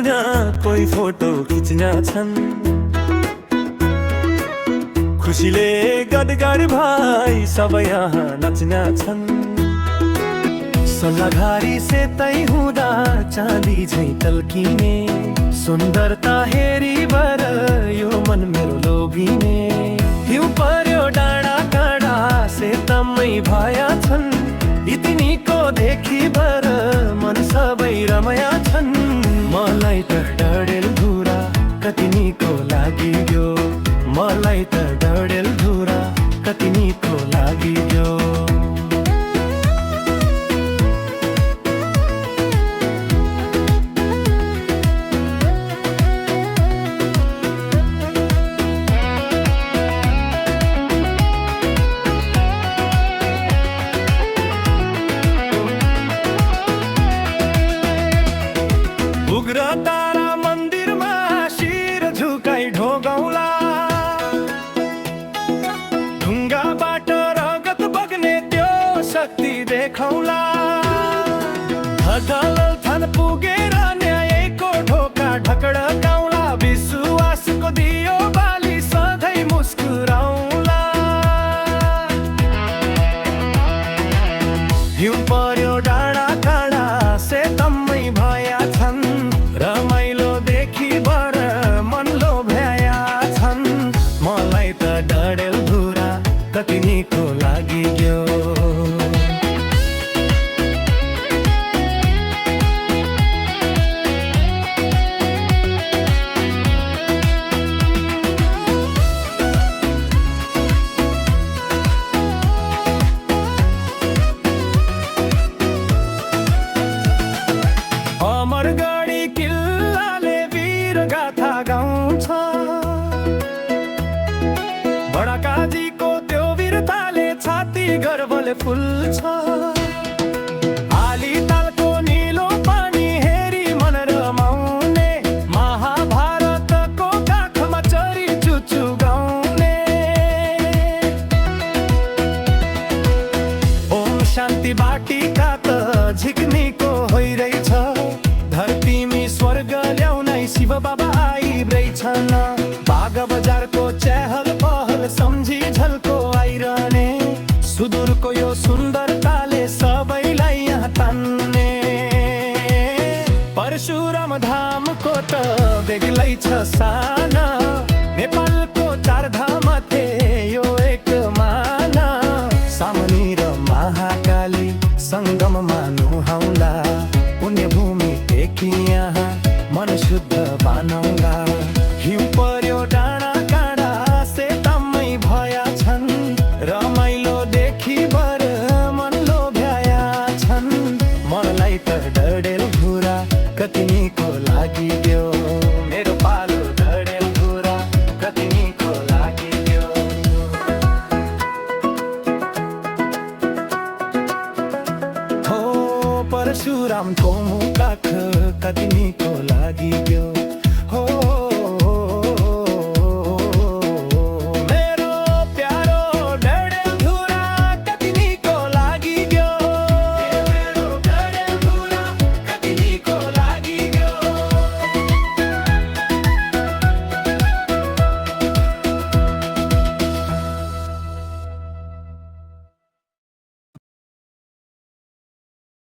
बस्ना कोही फोटो खिच्न छन्। खुसीले गदगद भाइ सब यहाँ नाच्न छन्। सल्लाघारी से तै हुँदा चाँदी झैँ टल्किने, सुन्दरता हेरी बर यो मन मेरो लोभिने। हिउँ पर्यो डाँडा काँडा से तमै भया छन्। इतिनीको देखि बर मन सबै रमाया छन्। मलाई त डडेलधुरा कति निको लाग्यो, मलाई त डडेलधुरा कति निको लाग्यो। उग्र तारा मन्दिरमा शिर झुकाई ढोगौला, ढुङ्गाबाट रगत बग्ने त्यो शक्ति देखौला। हडल थन पुगेर न्यायको ढोका ढकढकाउला, विश्वासको दियो बाली सधैँ मुस्कुराउला। हिउँ पर्यो डाँडा काँडा से तम्मै भया छन्। रमाइलो देखि बर मन लोभ्याया छन्। मलाई त डडेलधुरा कति निको लाग्यो। अमरगढी किल्लाले वीर गाथा गाउँछ, बडाकाजीको त्यो वीरताले छाती गर्वले फुल्छ। आलीतालको निलो पानी हेरी मन रमाउने, महाभारतको काखमा चरी चुचु गाउने। ओम शान्ति बाटिका त झिक्नीको होइरहेछ, धरतीमी स्वर्ग ल्याउनै शिव बाबा आइरहेछन्। बाग बजारको चहल पहल सम्झी झल्को आइरहने, सुदूरको यो सुन्दरताले सबैलाई यहाँ तान्ने। परशुराम धामको त बेग्लै छ साना, नेपालको चार धाम थे यो एक माना। सामनी र महाकाली सङ्गम नुहाउला, पुण्यभूमि देखि यहाँ मन शुद्ध बनाउला।